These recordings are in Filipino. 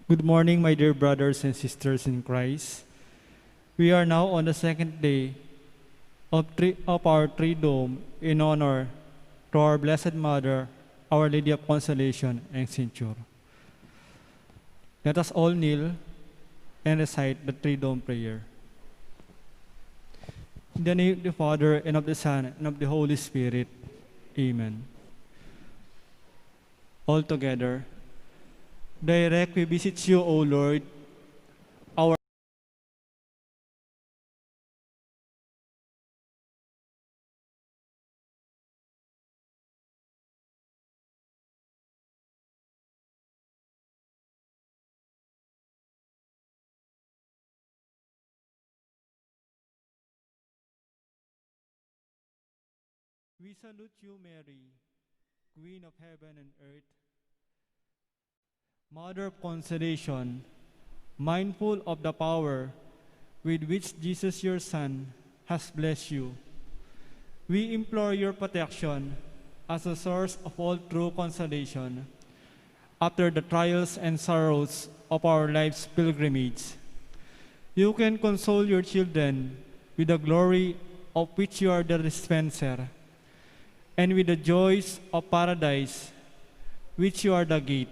Good morning, my dear brothers and sisters in Christ. We are now on the second day of our Triduo in honor to our Blessed Mother, Our Lady of Consolation and Setiembre. Let us all kneel and recite the Triduo prayer. In the name of the Father, and of the Son, and of the Holy Spirit. Amen. All together, direct we beseech you, O Lord, our We salute you, Mary, Queen of heaven and earth, Mother of consolation, mindful of the power with which Jesus your Son has blessed you. We implore your protection as a source of all true consolation after the trials and sorrows of our life's pilgrimage. You can console your children with the glory of which you are the dispenser, and with the joys of paradise, which you are the gate.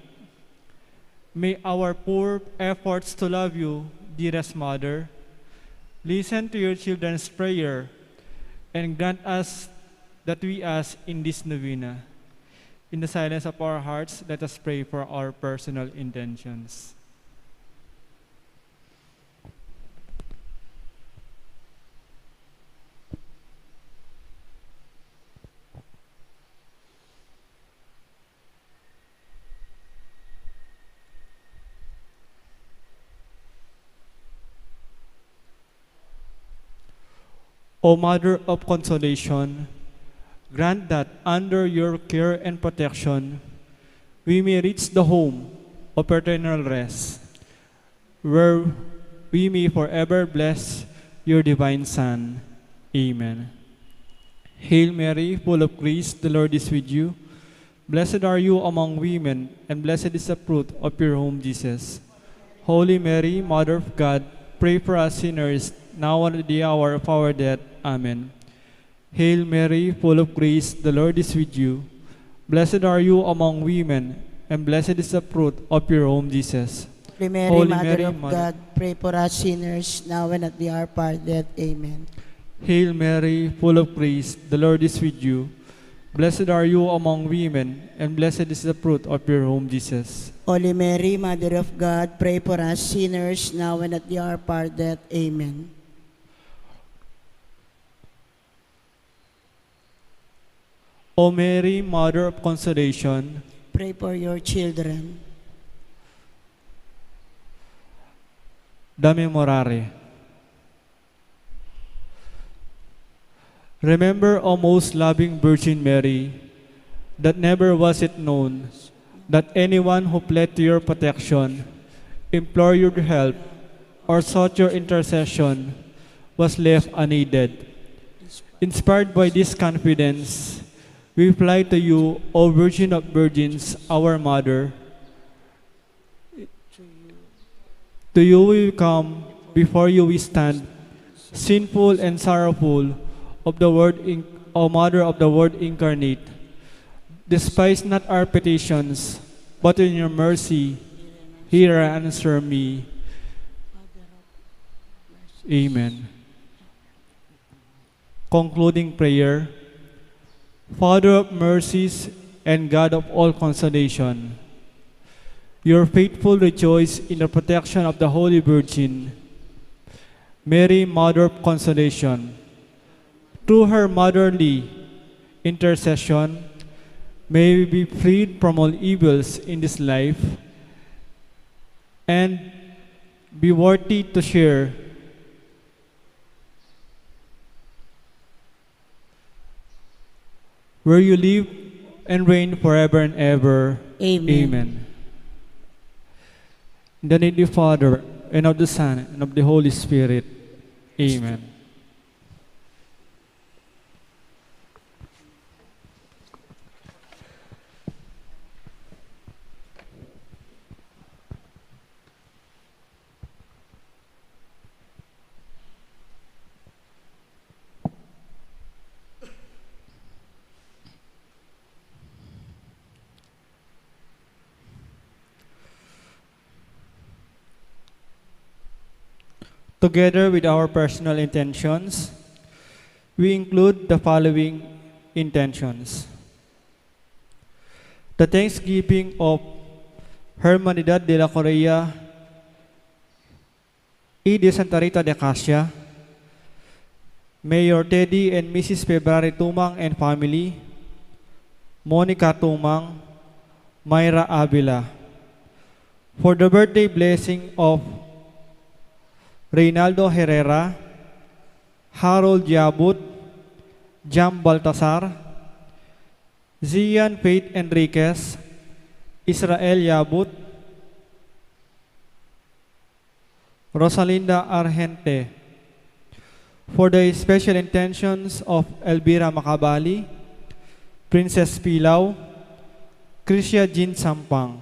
May our poor efforts to love you, dearest Mother, listen to your children's prayer and grant us that we ask in this novena. In the silence of our hearts, let us pray for our personal intentions. O Mother of Consolation, grant that under your care and protection, we may reach the home of eternal rest, where we may forever bless your divine Son. Amen. Hail Mary, full of grace, the Lord is with you. Blessed are you among women, and blessed is the fruit of your womb, Jesus. Holy Mary, Mother of God, pray for us sinners, now and at the hour of our death. Amen. Hail Mary, full of grace, the Lord is with you. Blessed are you among women, and blessed is the fruit of your womb, Jesus. Holy Mary, Holy Mother Mary, of Mother- God, pray for us sinners, now and at the hour of our death. Amen. Hail Mary, full of grace, the Lord is with you. Blessed are you among women, and blessed is the fruit of your womb, Jesus. Holy Mary, Mother of God, pray for us sinners, now and at the hour of our death. Amen. O Mary, Mother of Consolation, Pray for your children. Dame Morare. Remember, O most loving Virgin Mary, that never was it known that anyone who fled to your protection, implored your help, or sought your intercession was left unaided. Inspired by this confidence, we fly to you, O Virgin of Virgins, our Mother. To you we come, before you we stand, sinful and sorrowful, of the Word, O Mother of the Word incarnate. Despise not our petitions, but in your mercy, hear and answer me. Amen. Concluding prayer. Father of mercies and God of all consolation, your faithful rejoice in the protection of the Holy Virgin, Mary, Mother of Consolation. Through her motherly intercession, may we be freed from all evils in this life and be worthy to share where you live and reign forever and ever. Amen. Amen. In the name of the Father, and of the Son, and of the Holy Spirit. Amen. Together with our personal intentions, we include the following intentions: the thanksgiving of Hermanidad de la Correa y de Santa Rita de Casia, Mayor Teddy and Mrs. February Tumang and family, Monica Tumang, Myra Avila, for the birthday blessing of Reynaldo Herrera, Harold Yabut, Jam Baltasar, Zian Faith Enriquez, Israel Yabut, Rosalinda Argente, for the special intentions of Elvira Macabali, Princess Pilaw, Krisya Jean Sampang,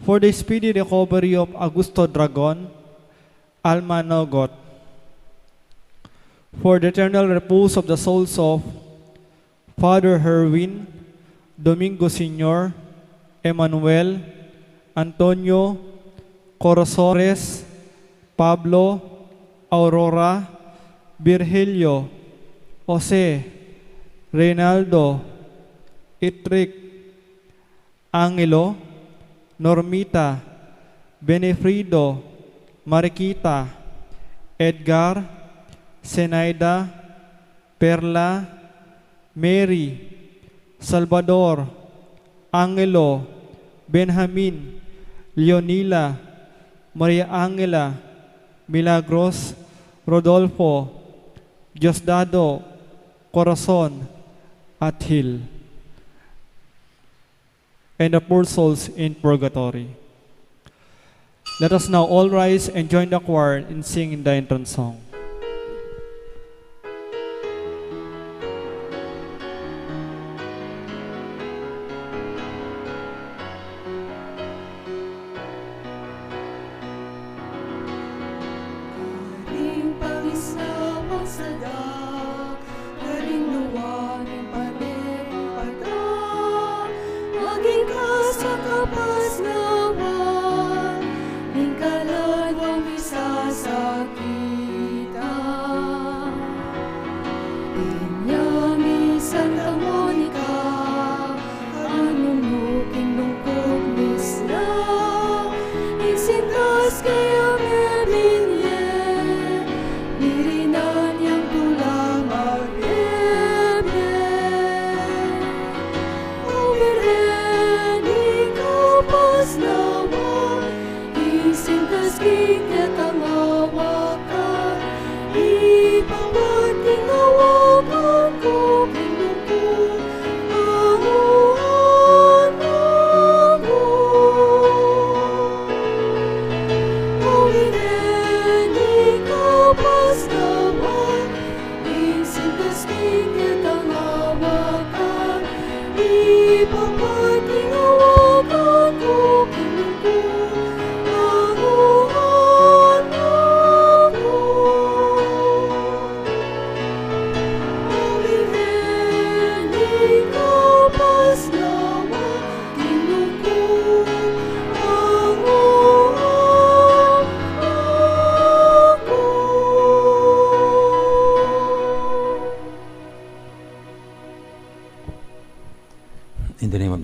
for the speedy recovery of Augusto Dragon, Alma Nogot, for the eternal repose of the souls of Father Herwin, Domingo Sr., Emmanuel, Antonio, Corozores, Pablo, Aurora, Virgilio, Jose, Reynaldo, Itric, Angelo, Normita, Benefrido, Mariquita, Edgar, Zenaida, Perla, Mary, Salvador, Angelo, Benjamin, Leonila, Maria Angela, Milagros, Rodolfo, Diosdado, Corazon, at Hill, and the poor souls in purgatory. Let us now all rise and join the choir in singing the entrance song.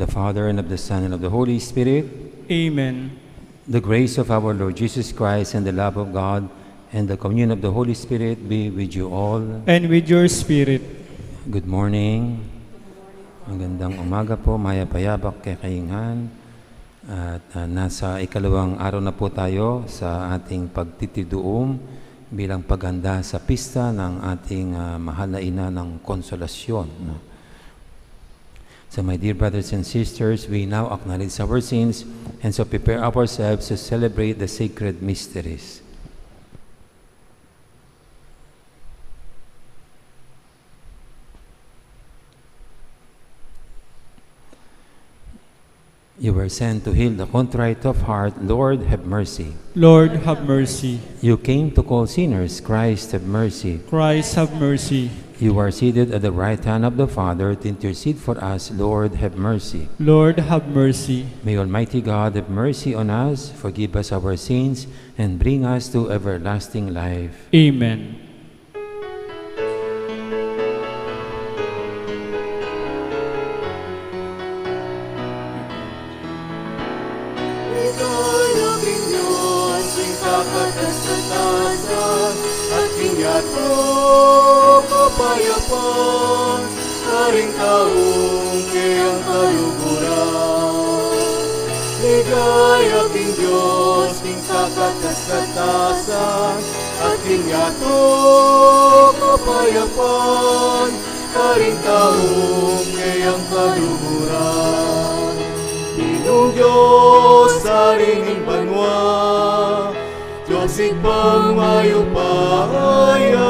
Father, and of the Son, and of the Holy Spirit. Amen. The grace of our Lord Jesus Christ, and the love of God, and the communion of the Holy Spirit be with you all. And with your spirit. Good morning. Magandang umaga po, maya-payabak kecatamung. At nasa ikalawang araw na po tayo sa ating pagtitiduum bilang paghanda sa pista ng ating mahal na ina ng Konsolasyon. So my dear brothers and sisters, we now acknowledge our sins and so prepare ourselves to celebrate the sacred mysteries. You were sent to heal the contrite of heart. Lord, have mercy. Lord, have mercy. You came to call sinners. Christ, have mercy. Christ, have mercy. You are seated at the right hand of the Father to intercede for us. Lord, have mercy. Lord, have mercy. May Almighty God have mercy on us, forgive us our sins, and bring us to everlasting life. Amen. Kapayapaan, karing taong kayang kaluguran. Ligaya king Diyos, king kakataskatasan, at king yato kapayapaan, karing taong kayang kaluguran. Ninong Diyos sa ringing banwa, Diyos ikpang mayupaya,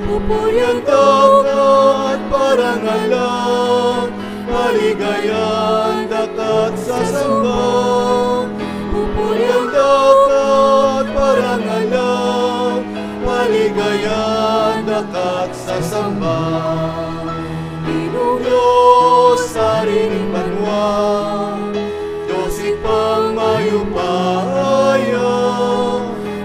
pupuyang dagat parang alam, maligayan dagat sa samba. Pupuyang dagat parang alam, maligayan dagat sa samba. Ninong Diyos sa ringing banwa, Diyos ikpang mayupaya,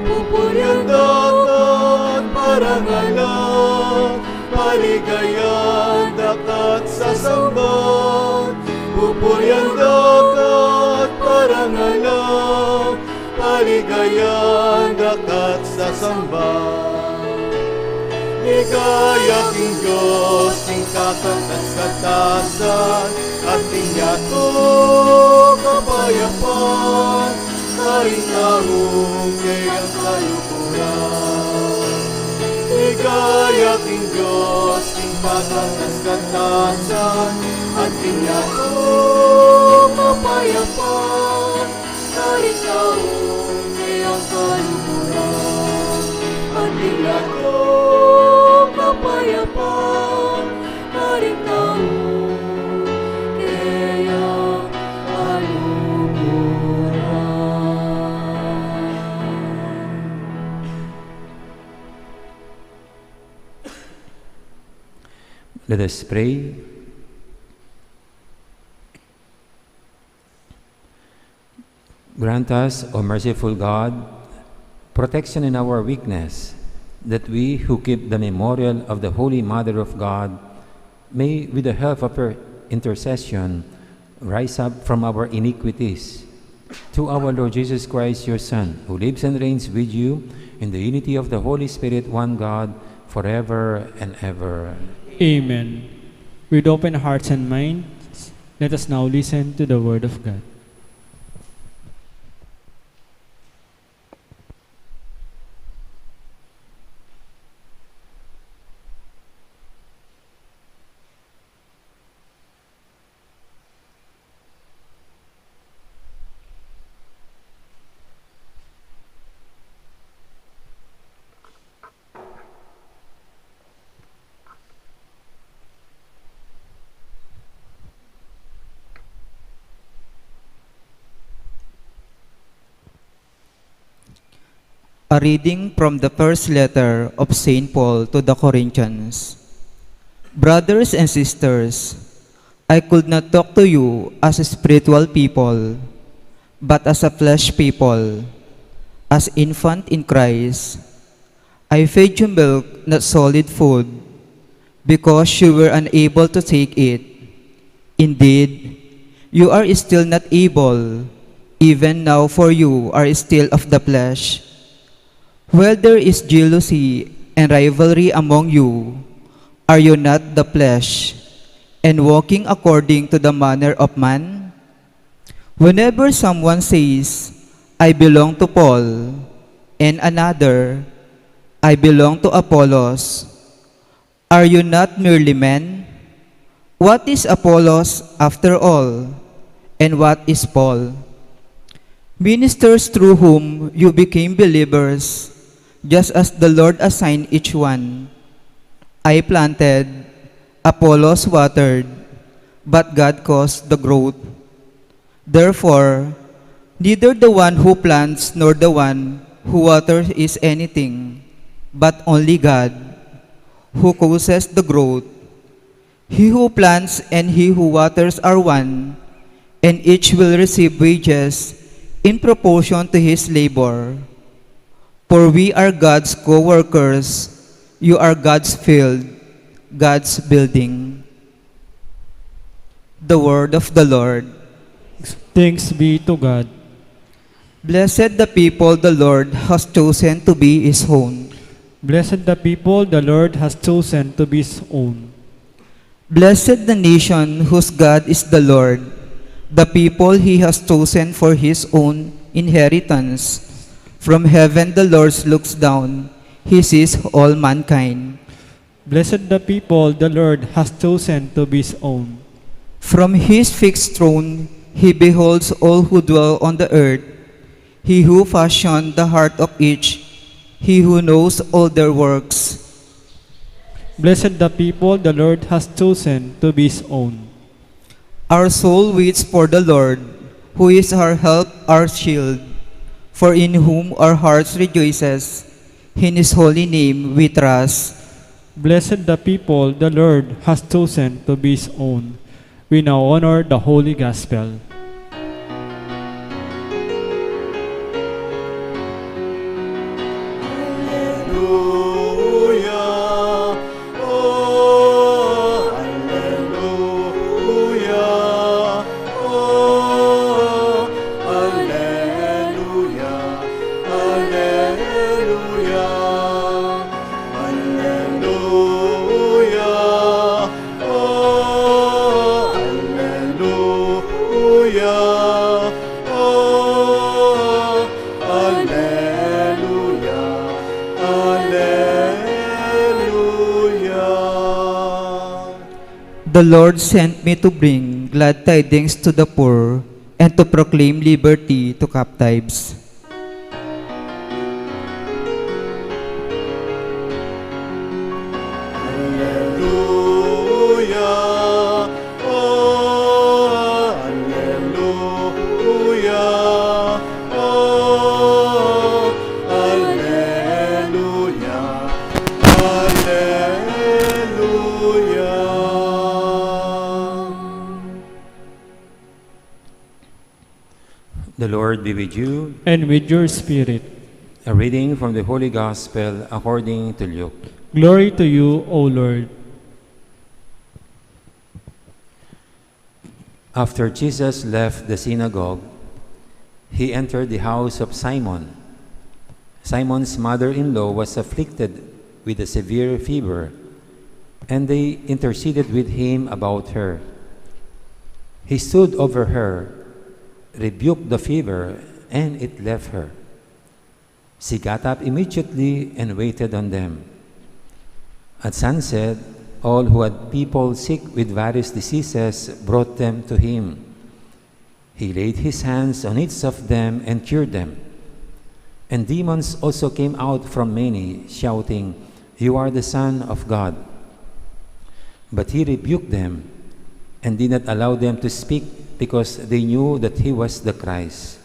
pupuyang dagat parang alam, maligayan dagat sa sambat. Pupuyang dagat parang alam, maligayan dagat sa sambat. Ligaya king Diyos, king kakataskatasan, at king yato kapayapaan, karing taong kayang kalukuran. Ligaya king Diyos, king kakataskatasan, at king yato kapayapaan, karing taong kayang kalukuran. At king yato kapayapaan, karing taong kayang Let us pray. Grant us, O merciful God, protection in our weakness, that we who keep the memorial of the Holy Mother of God may, with the help of her intercession, rise up from our iniquities. Through our Lord Jesus Christ, your Son, who lives and reigns with you in the unity of the Holy Spirit, one God, forever and ever. Amen. With open hearts and minds, let us now listen to the Word of God. A reading from the first letter of St. Paul to the Corinthians. Brothers and sisters, I could not talk to you as a spiritual people, but as a flesh people, as infant in Christ. I fed you milk, not solid food, because you were unable to take it. Indeed, you are still not able, even now, for you are still of the flesh. While there is jealousy and rivalry among you, are you not the flesh, and walking according to the manner of man? Whenever someone says, I belong to Paul, and another, I belong to Apollos, are you not merely men? What is Apollos after all, and what is Paul? Ministers through whom you became believers, just as the Lord assigned each one. I planted, Apollos watered, but God caused the growth. Therefore, neither the one who plants nor the one who waters is anything, but only God, who causes the growth. He who plants and he who waters are one, and each will receive wages in proportion to his labor. For we are God's co-workers. You are God's field, God's building. The word of the Lord. Thanks be to God. Blessed the people the Lord has chosen to be his own. Blessed the people the Lord has chosen to be his own. Blessed the nation whose God is the Lord, the people he has chosen for his own inheritance. From heaven the Lord looks down, he sees all mankind. Blessed the people the Lord has chosen to be his own. From his fixed throne he beholds all who dwell on the earth. He who fashioned the heart of each, he who knows all their works. Blessed the people the Lord has chosen to be his own. Our soul waits for the Lord, who is our help, our shield. For in whom our hearts rejoices, in his holy name we trust. Blessed the people the Lord has chosen to be his own. We now honor the Holy Gospel. The Lord sent me to bring glad tidings to the poor and to proclaim liberty to captives. The Lord be with you. And with your spirit. A reading from the Holy Gospel according to Luke. Glory to you, O Lord. After Jesus left the synagogue, he entered the house of Simon. Simon's mother-in-law was afflicted with a severe fever, and they interceded with him about her. He stood over her, rebuked the fever, and it left her. She got up immediately and waited on them. At sunset, all who had people sick with various diseases brought them to him. He laid his hands on each of them and cured them. And demons also came out from many, shouting, "You are the Son of God." But he rebuked them and did not allow them to speak, because they knew that he was the Christ.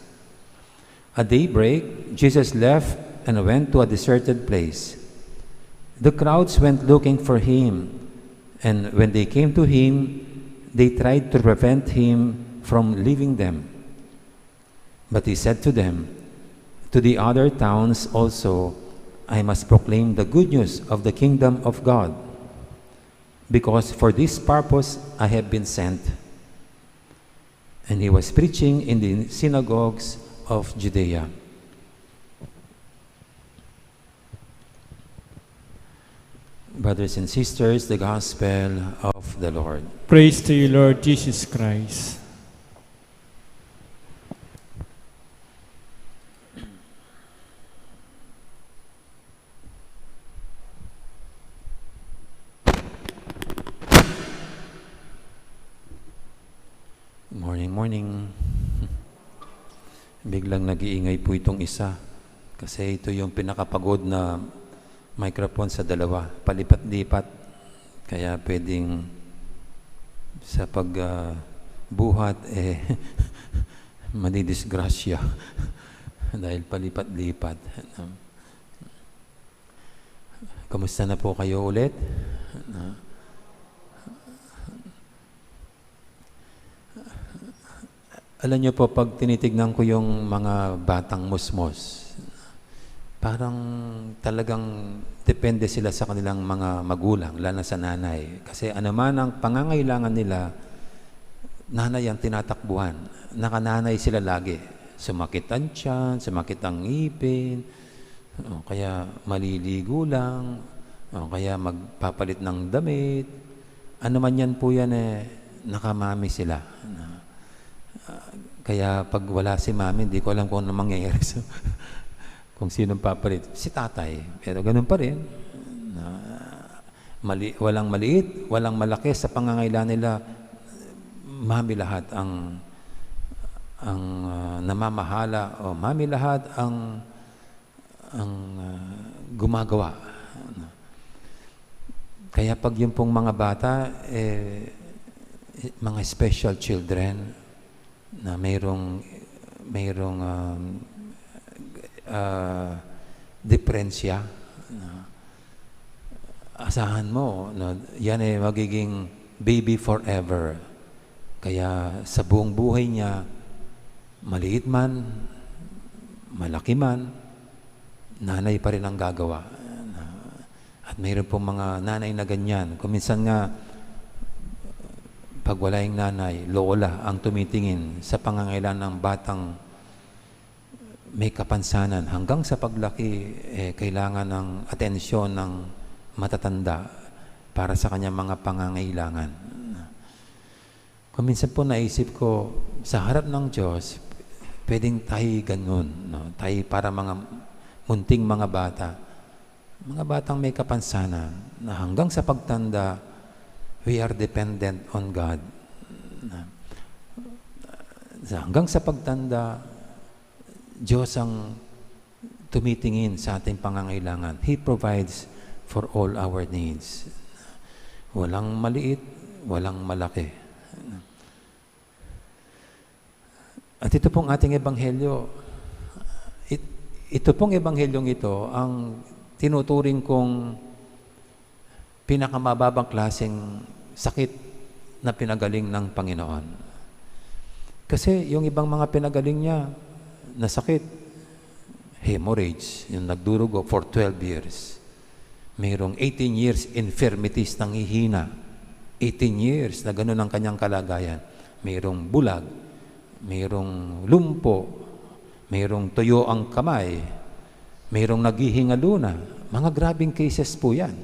At daybreak, Jesus left and went to a deserted place. The crowds went looking for him, and when they came to him, they tried to prevent him from leaving them. But he said to them, "To the other towns also I must proclaim the good news of the kingdom of God, because for this purpose I have been sent." And he was preaching in the synagogues of Judea. Brothers and sisters, the Gospel of the Lord. Praise to you, Lord Jesus Christ. Morning. Biglang nag-iingay po itong isa. Kasi ito yung pinakapagod na microphone sa dalawa. Palipat-lipat. Kaya pwedeng sa pagbuhat, madidisgrasya dahil palipat-lipat. Kamusta na po kayo ulit? Alam niyo po, pag tinitignan ko yung mga batang musmos, parang talagang depende sila sa kanilang mga magulang, lalo na sa nanay. Kasi anuman ang pangangailangan nila, nanay ang tinatakbuhan. Nakananay sila lagi. Sumakit ang tiyan, sumakit ang ngipin, o kaya maliligo lang, o kaya magpapalit ng damit. Ano man yan po yan, nakamami sila. Kaya pag wala si mami, hindi ko alam kung ano mangyayari. Kung sinong papalit. Si tatay. Pero ganun pa rin. Walang maliit, walang malaki sa pangangailangan nila. Mami lahat ang namamahala, o mami lahat ang gumagawa. Kaya pag yung pong mga bata, mga special children, na mayroong diferensya, asahan mo, yan magiging baby forever. Kaya sa buong buhay niya, maliit man, malaki man, nanay pa rin ang gagawa. At mayroon pong mga nanay na ganyan. Kung minsan nga, pag wala yung nanay, lola ang tumitingin sa pangangailangan ng batang may kapansanan. Hanggang sa paglaki, kailangan ng atensyon ng matatanda para sa kanyang mga pangangailangan. Kung minsan po naisip ko, sa harap ng Diyos, pwedeng tayo ganun. Tayo para mga munting mga bata. Mga batang may kapansanan na hanggang sa pagtanda, we are dependent on God. Hanggang sa pagtanda, Diyos ang tumitingin sa ating pangangailangan. He provides for all our needs. Walang maliit, walang malaki. At ito pong ating ebanghelyo, ito pong ebanghelyong ito, ang tinuturing kong pinakamababang klaseng sakit na pinagaling ng Panginoon. Kasi yung ibang mga pinagaling niya na sakit, hemorrhage, yung nagdurugo for 12 years. Mayroong 18 years infirmities ng hihina. 18 years na ganun ang kanyang kalagayan. Mayroong bulag, mayroong lumpo, mayroong tuyo ang kamay, mayroong naghihingalo na. Mga grabing cases po yan.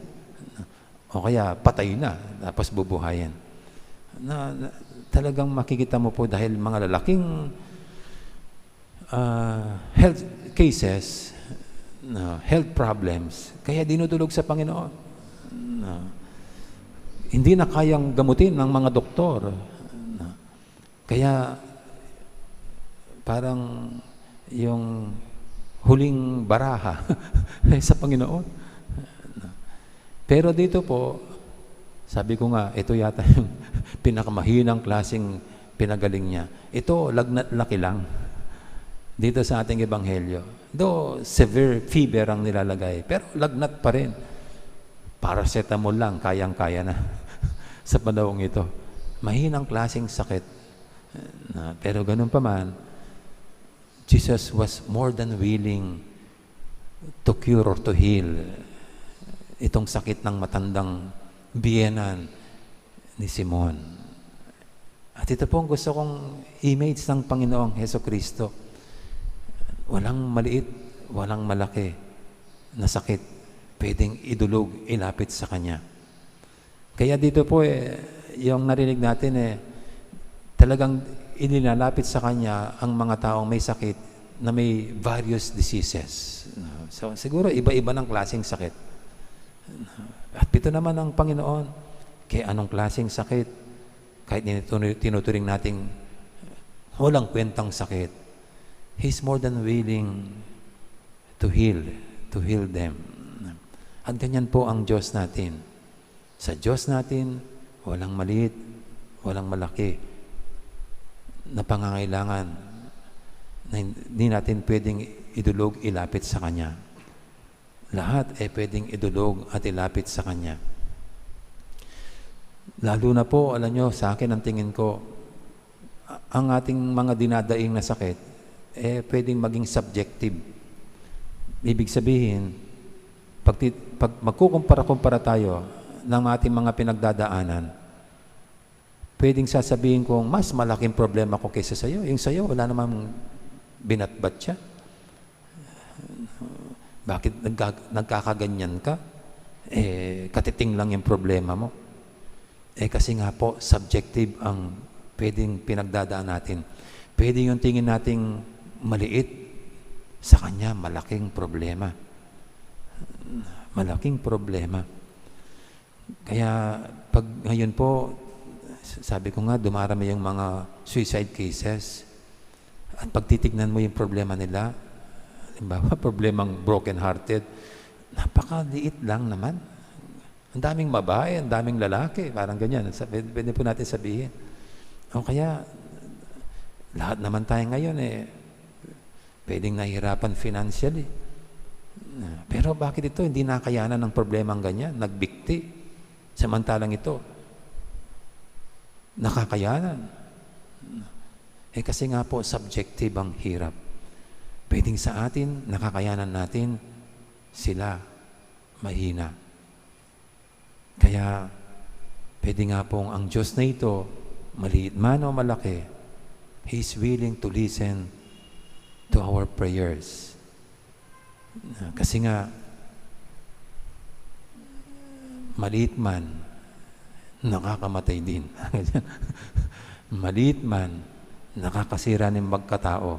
O kaya patay na, tapos bubuhayin. Talagang makikita mo po dahil mga lalaking health cases, health problems, kaya dinudulog sa Panginoon. Hindi na kayang gamutin ng mga doktor. Kaya parang yung huling baraha sa Panginoon. Pero dito po, sabi ko nga, ito yata yung pinakamahinang klaseng pinagaling niya. Ito, lagnat laki lang. Dito sa ating ebanghelyo. Though severe fever ang nilalagay, pero lagnat pa rin. Paracetamol lang, kayang-kaya na sa panahong ito. Mahinang klaseng sakit. Pero ganun pa man, Jesus was more than willing to cure or to heal itong sakit ng matandang biyenan ni Simon. At ito po ang gusto kong image ng Panginoong Jesucristo. Walang maliit, walang malaki na sakit pwedeng idulog, ilapit sa Kanya. Kaya dito po yung narinig natin talagang inilalapit sa Kanya ang mga taong may sakit na may various diseases. So siguro iba-iba ng klaseng sakit. At ito naman ang Panginoon, kaya anong klaseng sakit, kahit tinuturing nating walang kwentang sakit, He's more than willing to heal them. At ganyan po ang Diyos natin. Sa Diyos natin, walang maliit, walang malaki na pangangailangan na hindi natin pwedeng idulog, ilapit sa Kanya. Lahat ay pwedeng idulog at ilapit sa Kanya. Lalo na po, alam nyo, sa akin ang tingin ko, ang ating mga dinadaing na sakit, pwedeng maging subjective. Ibig sabihin, pag magkukumpara-kumpara tayo ng ating mga pinagdadaanan, pwedeng sasabihin kong mas malaking problema ko kaysa sa'yo. Yung sa'yo, wala namang binatbat siya. Bakit nagkakaganyan ka? Katiting lang yung problema mo. Kasi nga po, subjective ang pwedeng pinagdadaan natin. Pwede yung tingin nating maliit, sa Kanya malaking problema. Malaking problema. Kaya pag ngayon po, sabi ko nga, dumarami yung mga suicide cases. At pag titignan mo yung problema nila, halimbawa, problemang broken-hearted, napakaliit lang naman. Ang daming babae, ang daming lalaki, parang ganyan. Pwede po natin sabihin. O kaya, lahat naman tayo ngayon pwedeng nahihirapan financially. Pero bakit ito hindi nakayanan ng problemang ganyan? Nagbikti. Samantalang ito, nakakayanan. Kasi nga po, subjective ang hirap. Pwedeng sa atin, nakakayanan natin, sila mahina. Kaya, pwede nga pong ang Diyos na ito, maliit man o malaki, He is willing to listen to our prayers. Kasi nga, maliit man, nakakamatay din. Maliit man, nakakasira ng magkatao.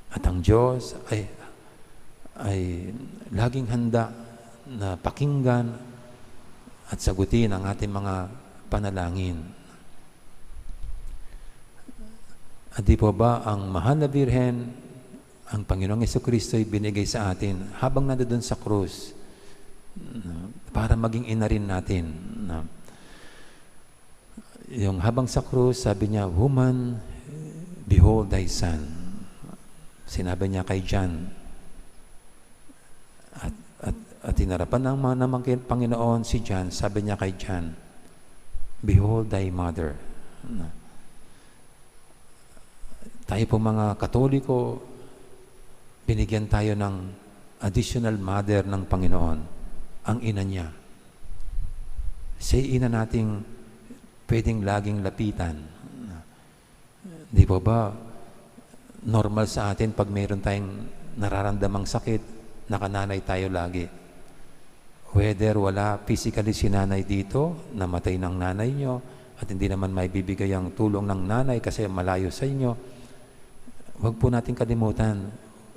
At ang Diyos ay laging handa na pakinggan at sagutin ang ating mga panalangin. At di po ba ang mahal na Birhen, ang Panginoong Jesucristo ay binigay sa atin habang nandoon sa krus para maging ina rin natin. Yung habang sa krus, sabi niya, "Woman, behold thy son." Sinabi niya kay John. At tinarapan ng mga namang Panginoon si John, sabi niya kay John, "Behold thy mother." Tayo po mga Katoliko, binigyan tayo ng additional mother ng Panginoon, ang ina niya. Siya ina nating pwedeng laging lapitan. Di po ba, normal sa atin pag mayroon tayong nararamdamang sakit, nakananay tayo lagi. Whether wala physically si nanay dito, namatay ng nanay nyo, at hindi naman may bibigay ang tulong ng nanay kasi malayo sa inyo, huwag po natin kalimutan,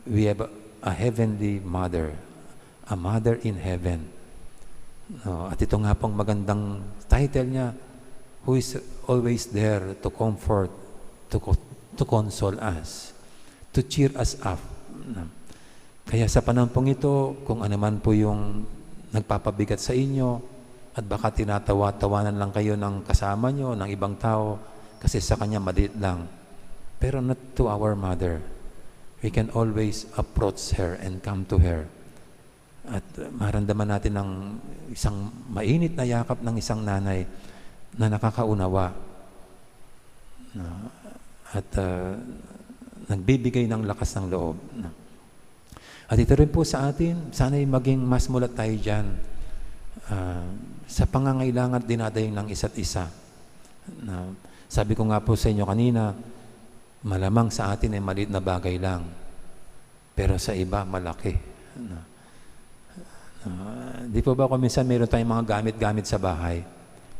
we have a heavenly mother, a mother in heaven. At ito nga pong magandang title niya, who is always there to comfort, to console us, to cheer us up. Kaya sa panahon pong ito, kung ano man po yung nagpapabigat sa inyo, at baka tinatawa-tawanan lang kayo ng kasama nyo, ng ibang tao, kasi sa kanya maliit lang. Pero not to our mother. We can always approach her and come to her. At maramdaman natin ng isang mainit na yakap ng isang nanay na nakakaunawa. At nagbibigay ng lakas ng loob. At ito rin po sa atin, sana'y maging mas mulat tayo dyan sa pangangailangan at dinadaing ng isa't isa. Sabi ko nga po sa inyo kanina, malamang sa atin ay maliit na bagay lang, pero sa iba malaki. Di po ba kung minsan mayroon tayong mga gamit-gamit sa bahay,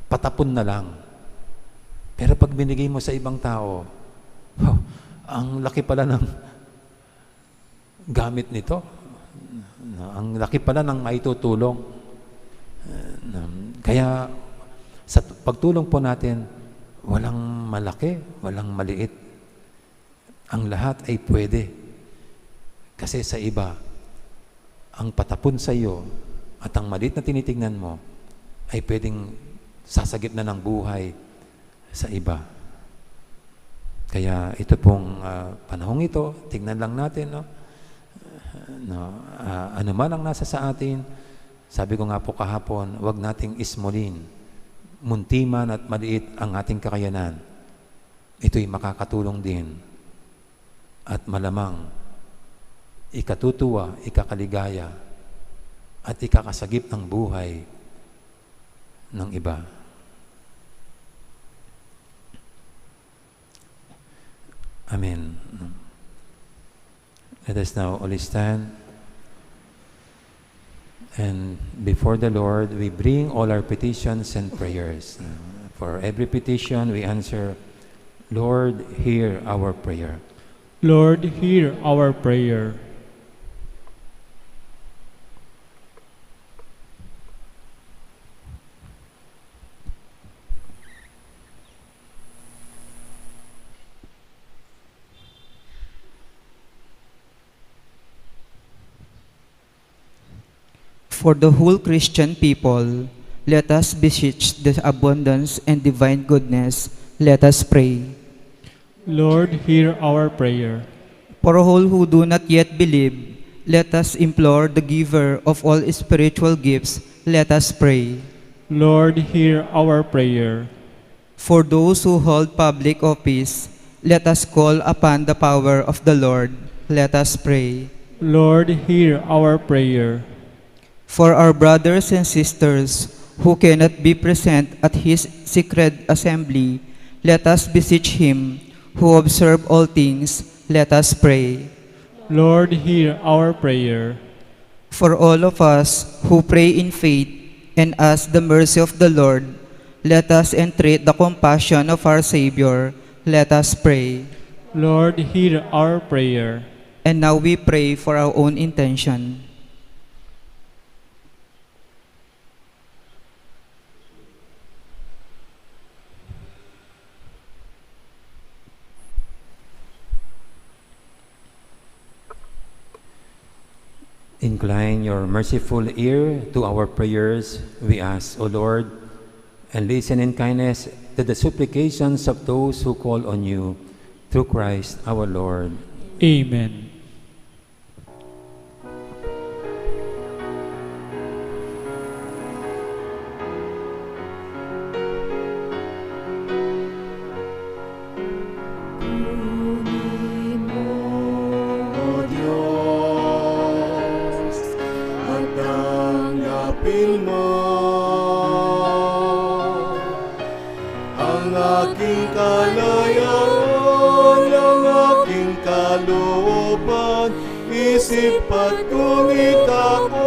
patapon na lang. Pero pag binigay mo sa ibang tao, ang laki pala ng gamit nito. Ang laki pala ng maitutulong. Kaya sa pagtulong po natin, walang malaki, walang maliit. Ang lahat ay pwede. Kasi sa iba, ang patapon sa iyo at ang maliit na tinitingnan mo ay pwedeng sasagip na ng buhay sa iba. Kaya ito pong panahong ito, tignan lang natin, no? Ano man ang nasa sa atin, sabi ko nga po kahapon, huwag nating ismolin, munti man at maliit ang ating kakayanan. Ito'y makakatulong din at malamang ikatutuwa, ikakaligaya at ikakasagip ng buhay ng iba. Amen. Let us now all stand. And before the Lord, we bring all our petitions and prayers. For every petition, we answer, Lord, hear our prayer. Lord, hear our prayer. For the whole Christian people, let us beseech the abundance and divine goodness. Let us pray. Lord, hear our prayer. For all who do not yet believe, let us implore the giver of all spiritual gifts. Let us pray. Lord, hear our prayer. For those who hold public office, let us call upon the power of the Lord. Let us pray. Lord, hear our prayer. For our brothers and sisters who cannot be present at His secret assembly, let us beseech Him who observe all things. Let us pray. Lord, hear our prayer. For all of us who pray in faith and ask the mercy of the Lord, let us entreat the compassion of our Savior. Let us pray. Lord, hear our prayer. And now we pray for our own intention. Incline your merciful ear to our prayers, we ask, O Lord, and listen in kindness to the supplications of those who call on you, through Christ our Lord. Amen. Kunin mo, O Diyos, at tanggapin mo ang aking kalayaan, ang aking kalooban, isip at kumita ko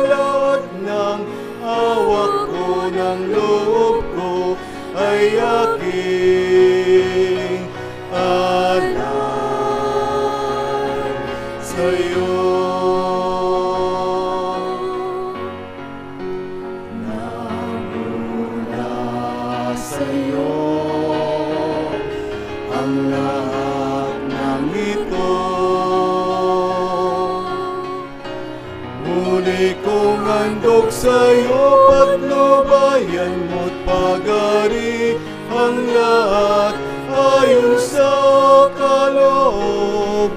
lahat ng hawak ko, ng loob ko ay aking alay sa'yo. Namula sa'yo ang lahat ng ito. Muli kong handog sa'yo, patnubayan mo't pag-ari ang lahat ayon sa kalooban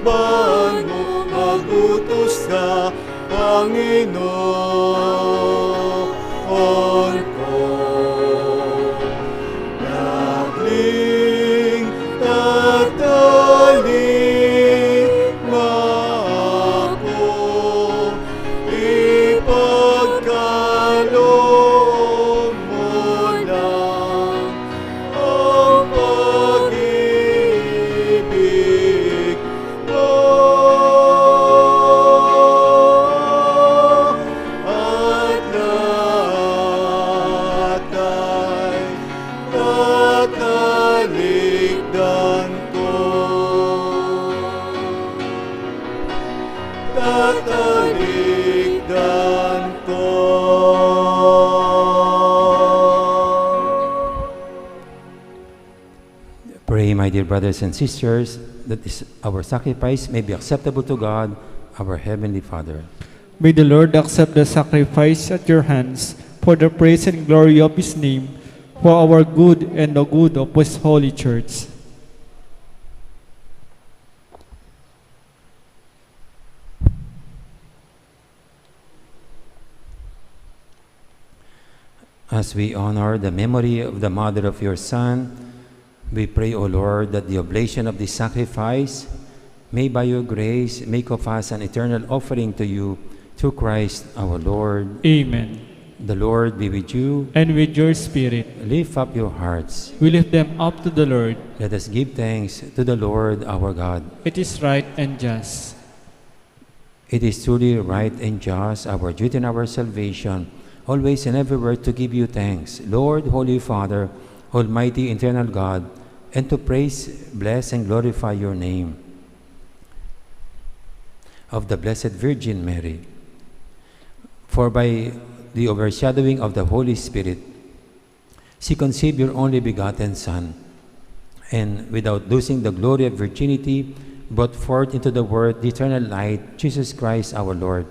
mo. Magutos ka, Panginoon ko. Nagling tatalima ako, ipagkaloob mo lang ang pag-ibig mo. At lahat ay tatalikdan ko. Tatalikdan ko. Pray, my dear brothers and sisters, that our sacrifice may be acceptable to God, our Heavenly Father. May the Lord accept the sacrifice at your hands for the praise and glory of His name, for our good and the good of His holy church. As we honor the memory of the mother of your Son, we pray, O Lord, that the oblation of this sacrifice may by your grace make of us an eternal offering to you through Christ our Lord. Amen. The Lord be with you. And with your spirit, Lift up your hearts. we lift them up to the Lord. Let us give thanks to the Lord our God. It is right and just. It is truly right and just, our duty and our salvation, always and everywhere to give you thanks, Lord, Holy Father, Almighty, eternal God, and to praise, bless, and glorify your name of the Blessed Virgin Mary. For by the overshadowing of the Holy Spirit, she conceived your only begotten Son, and without losing the glory of virginity, brought forth into the world the eternal light, Jesus Christ our Lord.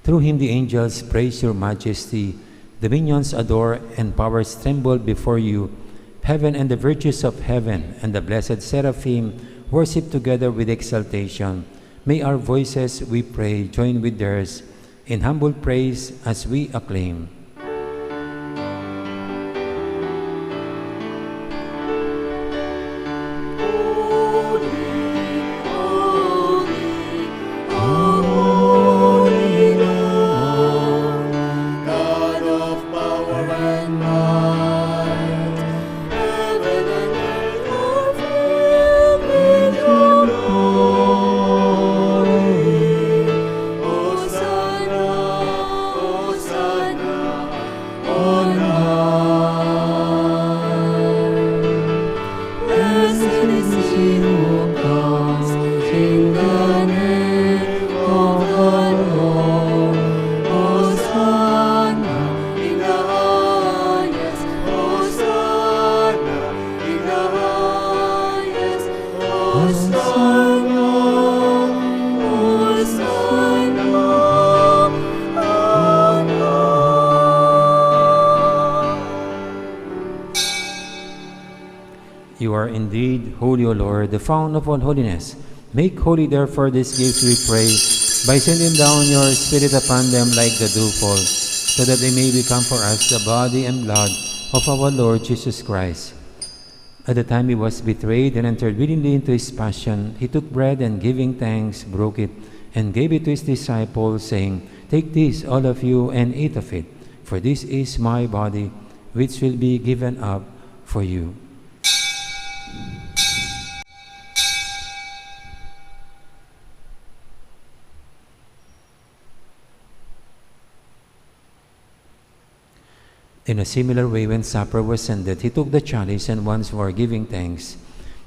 Through him the angels praise your majesty, dominions adore, and powers tremble before you. Heaven and the virtues of heaven and the blessed seraphim worship together with exaltation. May our voices, we pray, join with theirs in humble praise as we acclaim. You are indeed holy, O Lord, the fount of all holiness. Make holy, therefore, these gifts, we pray, by sending down your Spirit upon them like the dewfall, so that they may become for us the body and blood of our Lord Jesus Christ. At the time he was betrayed and entered willingly into his passion, he took bread and, giving thanks, broke it and gave it to his disciples, saying, Take this, all of you, and eat of it, for this is my body, which will be given up for you. In a similar way, when supper was ended, he took the chalice, and once more giving thanks,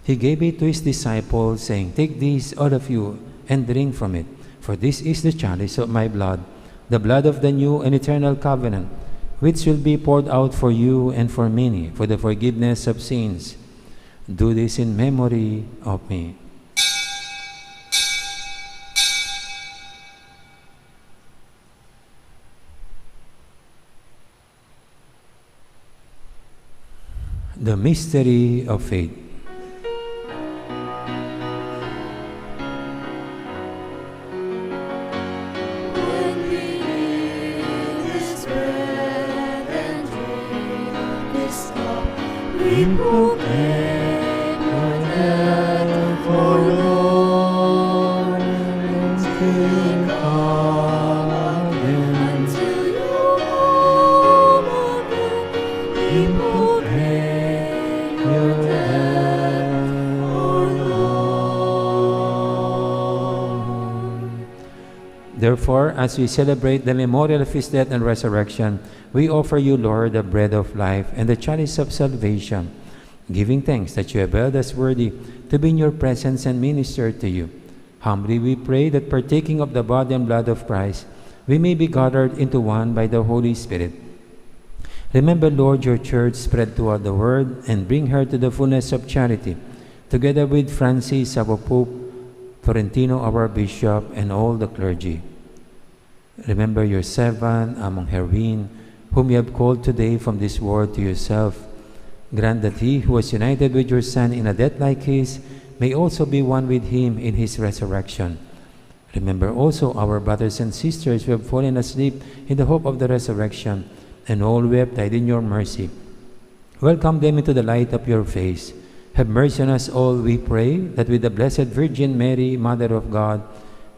he gave it to his disciples, saying, Take this, all of you, and drink from it, for this is the chalice of my blood, the blood of the new and eternal covenant, which will be poured out for you and for many, for the forgiveness of sins. Do this in memory of me. The mystery of faith. When we eat this bread and drink this cup, we proclaim your death, O Lord, until you come again. Until you come again, we proclaim your death, O Lord. Therefore, as we celebrate the memorial of his death and resurrection, we offer you, Lord, the bread of life and the chalice of salvation, giving thanks that you have held us worthy to be in your presence and minister to you. Humbly we pray that, partaking of the body and blood of Christ, we may be gathered into one by the Holy Spirit. Remember, Lord, your church spread throughout the world, and bring her to the fullness of charity, together with Francis, our Pope, Florentino, our Bishop, and all the clergy. Remember your servant among heroine, whom you have called today from this world to yourself. Grant that he who was united with your Son in a death like his may also be one with him in his resurrection. Remember also our brothers and sisters who have fallen asleep in the hope of the resurrection, and all who have died in your mercy. Welcome them into the light of your face. Have mercy on us all, we pray, that with the Blessed Virgin Mary, Mother of God,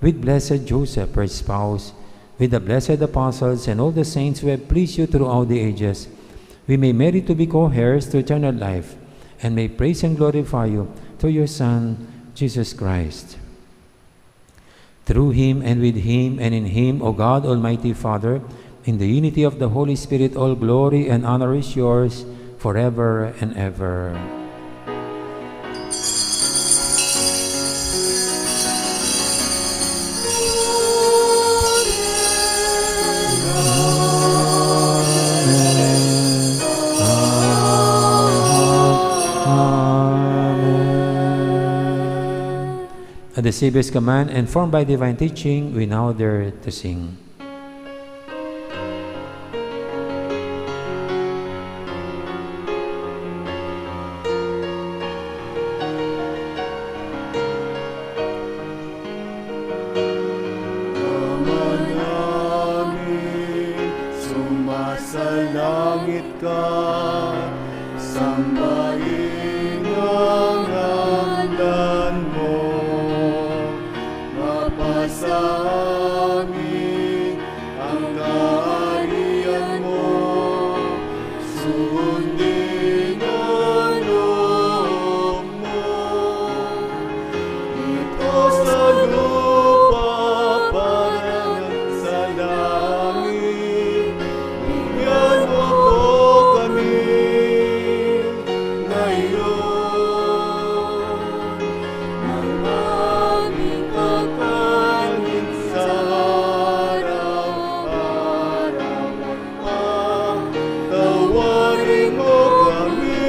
with blessed Joseph, her spouse, with the blessed apostles and all the saints who have pleased you throughout the ages, we may merit to be co-heirs to eternal life, and may praise and glorify you through your Son, Jesus Christ. Through him and with him and in him, O God, Almighty Father, in the unity of the Holy Spirit, all glory and honor is yours forever and ever. At the Savior's command, and formed by divine teaching, we now dare to sing. Ama namin, sumasalangit ka, sambahin ang ngalan mo. Mapasa amin ang kaharian mo, sundin ang loob mo. Ito sa lupa parang sa langit, bigyan mo po kami ngayon ng aming kakanin sa araw-araw. Tawarin mo kami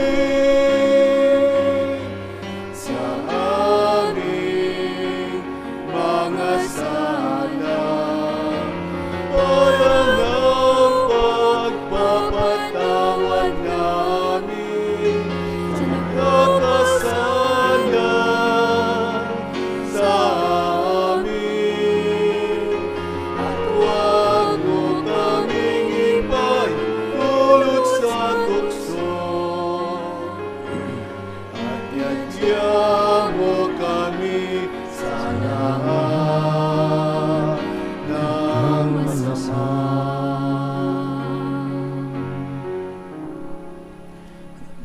sa aming mga sala, parang ang pagpapatawad namin sa nagkakasala sa amin. At huwag mo kaming ipahintulot sa tukso, at yadya mo kami sa lahat ng masama.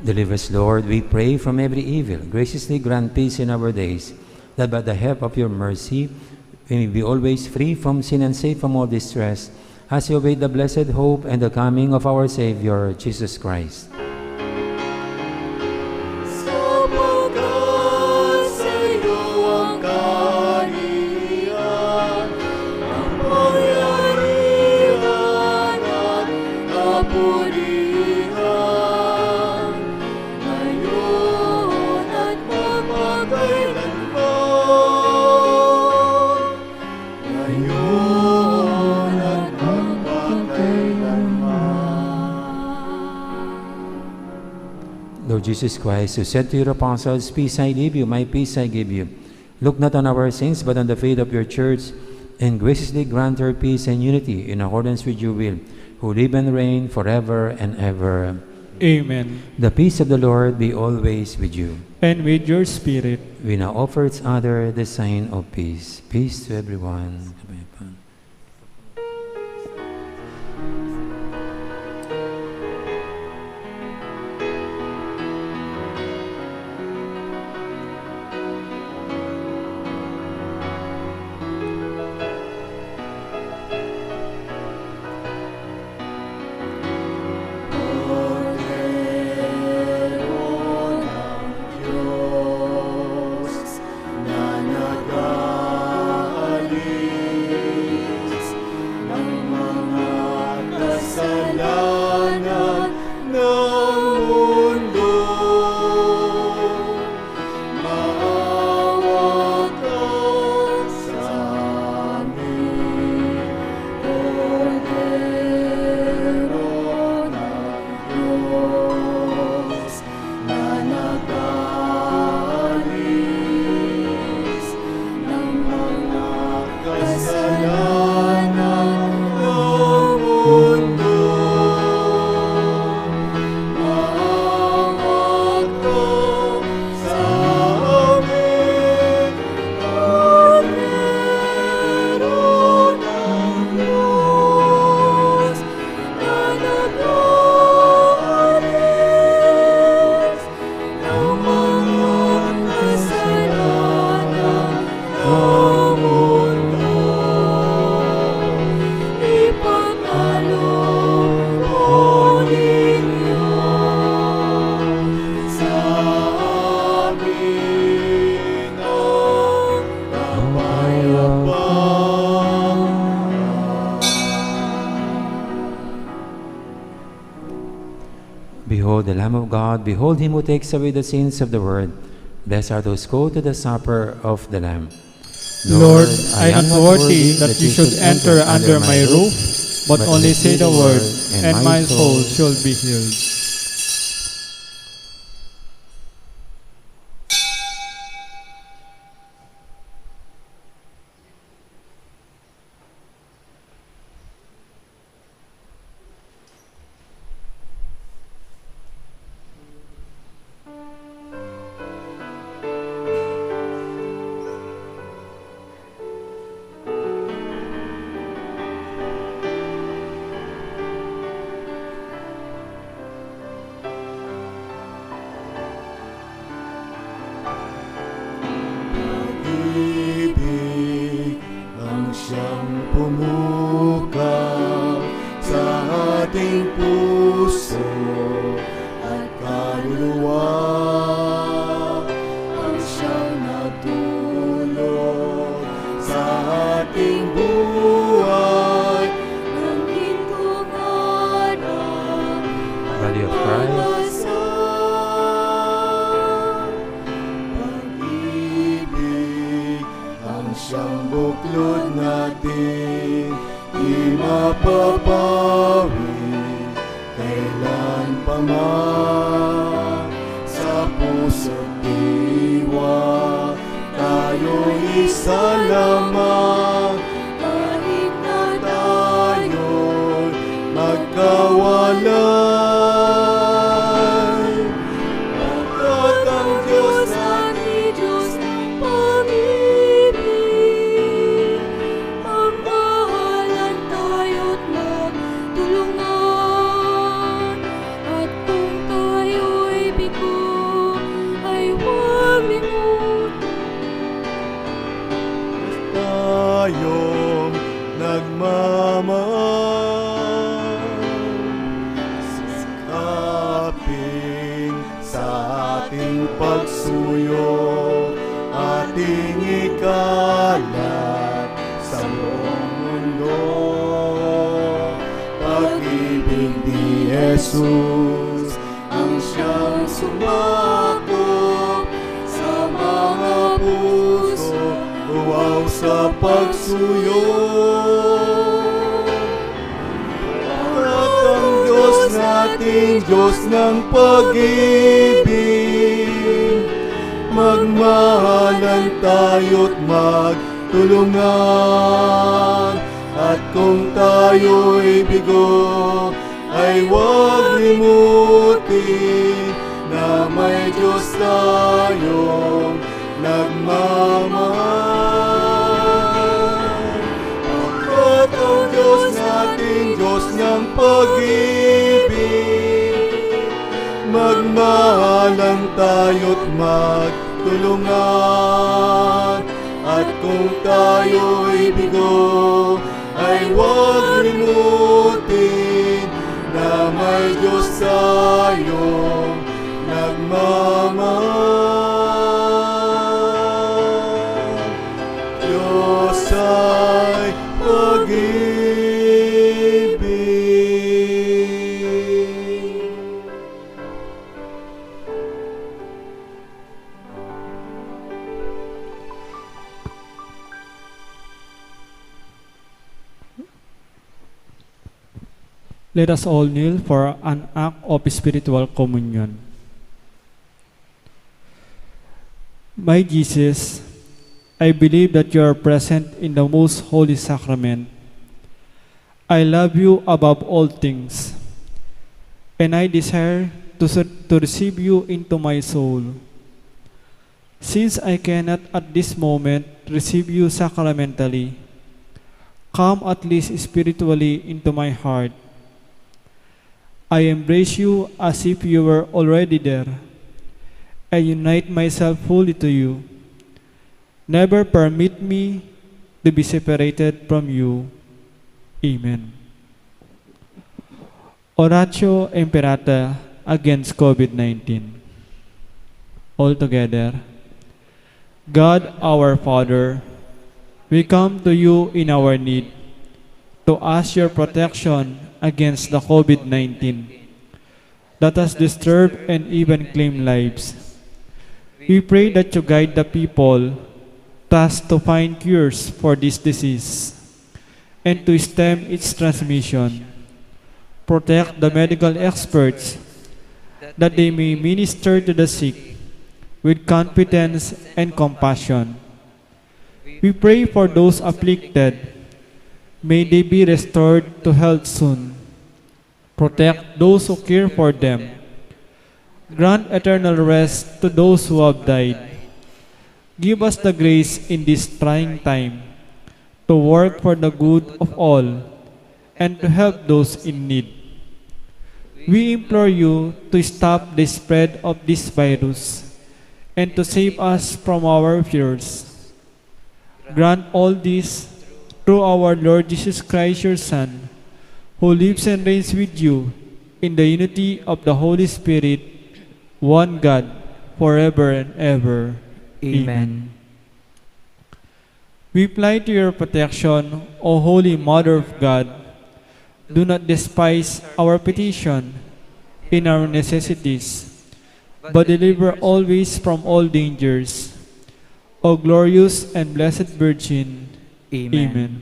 Deliver us, Lord, we pray, from every evil. Graciously grant peace in our days, that by the help of your mercy we may be always free from sin and safe from all distress, as we await the blessed hope and the coming of our Savior, Jesus Christ. Sapagkat sa'yo ang kaharian, ang pangyarihan at kapulihan, ngayon at magpakailanman. Ngayon at magpakailanman. Lord Jesus Christ, who said to your apostles, "Peace I leave you, my peace I give you," look not on our sins, but on the faith of your church, and graciously grant her peace and unity in accordance with your will, who live and reign forever and ever. Amen. The peace of the Lord be always with you. And with your spirit. We now offer each other the sign of peace. Peace to everyone. Diyos na nag-aalin Behold the Lamb of God, behold him who takes away the sins of the world. Blessed are those who go to the supper of the Lamb. Lord, I am not worthy that you should enter under my roof, but only say the word, and my soul shall be healed. Pag-ibig ang siyang pumukaw sa ating puso at kaluluwa, ang siyang natulog sa ating buhay ng hintungan ng Body of Christ. Pag-ibig ang siyang buklod natin, di mapapawi kailan pa man. Sa puso't diwa tayo'y isa lamang, kahit na tayo'y magkawalay. Pagkat ang Diyos Ni Diyos ng pag-ibig, magmahalan tayo't magtulungan. At kung tayo'y bigo, ay huwag limutan. tayong nagmamahal, sisikapin sa ating pagsuyo, ating ikalat sa buong mundo. Pag-ibig ni Jesus ang siyang sumakop sa mga puso, uwaw sa pagsuyo. At ang Diyos nating Diyos ng pag-ibig, magmahalan tayo't magtulungan. At kung tayo'y bigo, ay huwag limutin na may Diyos tayong nagmamahal. Pagkat ang Diyos nating Diyos ng pag-ibig, magmahalan tayo't magtulungan. At kung tayo'y bigo, ay huwag limutin na may Diyos tayong nagmamahal. Diyos ay pag-ibig. Let us all kneel for an act of spiritual communion. My Jesus, I believe that you are present in the most holy sacrament. I love you above all things, and I desire to receive you into my soul. Since I cannot at this moment receive you sacramentally, come at least spiritually into my heart. I embrace you as if you were already there, and unite myself fully to you. Never permit me to be separated from you. Amen. Oratio Imperata against COVID-19. All together. God our Father, we come to you in our need to ask your protection against the COVID-19. that has disturbed and even claimed lives. We pray that you guide the people thus to find cures for this disease and to stem its transmission. Protect the medical experts that they may minister to the sick with competence and compassion. We pray for those afflicted. May they be restored to health soon. Protect those who care for them. Grant eternal rest to those who have died. Give us the grace in this trying time to work for the good of all and to help those in need. We implore you to stop the spread of this virus and to save us from our fears. Grant all this through our Lord Jesus Christ, your Son, who lives and reigns with you in the unity of the Holy Spirit, one God, forever and ever. Amen. We fly to your protection, O Holy Mother of God. Do not despise our petition in our necessities, but deliver always from all dangers. O glorious and blessed Virgin. Amen.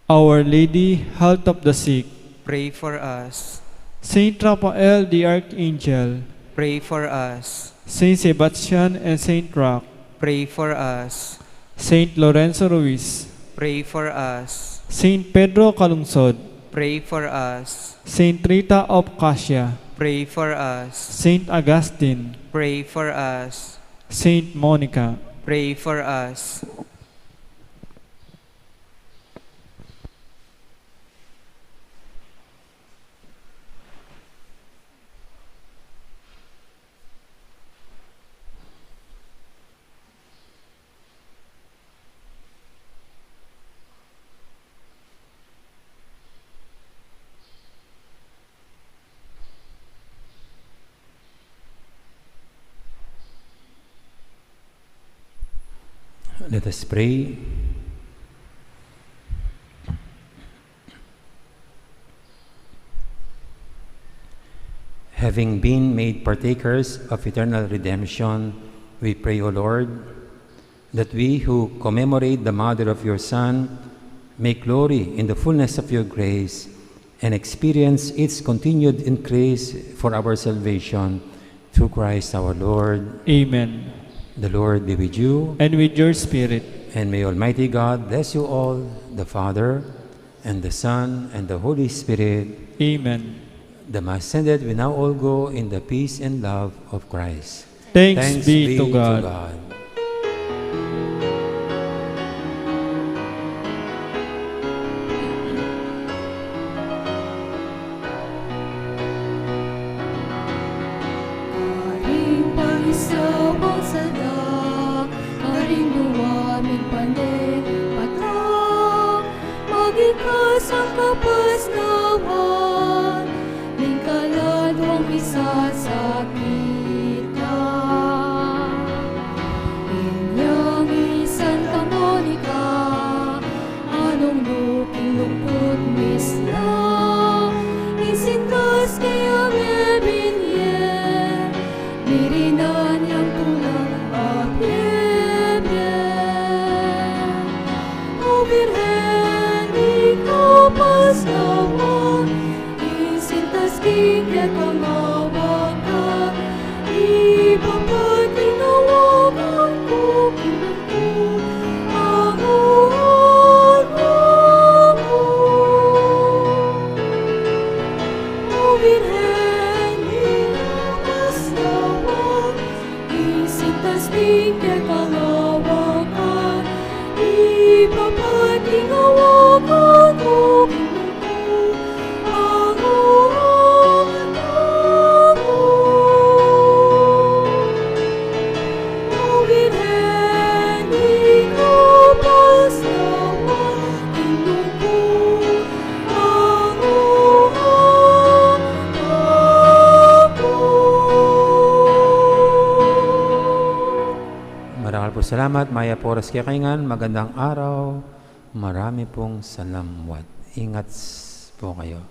Our Lady, health of the sick, Pray for us. Saint Raphael the Archangel, Pray for us. Saint Sebastian and Saint Roch, Pray for us. Saint Lorenzo Ruiz, Pray for us. Saint Pedro Calungsod, Pray for us. Saint Rita of Cassia, Pray for us. Saint Augustine, Pray for us. Saint Monica. Pray for us. Let us pray. Having been made partakers of eternal redemption, we pray, O Lord, that we who commemorate the Mother of your Son may glory in the fullness of your grace and experience its continued increase for our salvation through Christ our Lord. Amen. The Lord be with you. And with your spirit. And may Almighty God bless you all, the Father, and the Son, and the Holy Spirit. Amen. The Mass ended, we now all go in the peace and love of Christ. Thanks be to God. Karing pag-isabang sadak, karing duwaming pandeng patak, magikas ang kapasnawan, ning kaladwang Misa sa kita. Inyang isan ka Monica, anong luking lungkot misla, isintas kaya bebinye, nirinan yang tulang apyebye. O Birhen, ikaw pasnawan, isintas kaya kamawakan, ipapatinawagan ko kinangko, ang uwan mo. O Birhen, ikaw pasnawan, isintas kaya kamawakan, ipapatinawagan ko kinangko, ang uwan mo. O Birhen, ikaw pasnawan, kinangko, ang uwan mo. Maraming po salamat. Maya po oras kecatamung. Magandang araw. Marami pong salamwat. Ingat po kayo.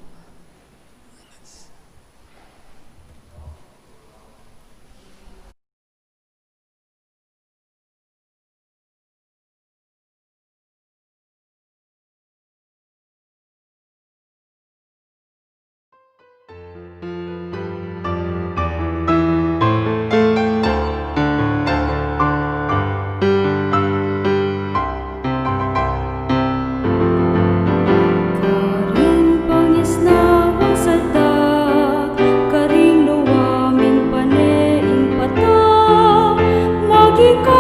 ikaw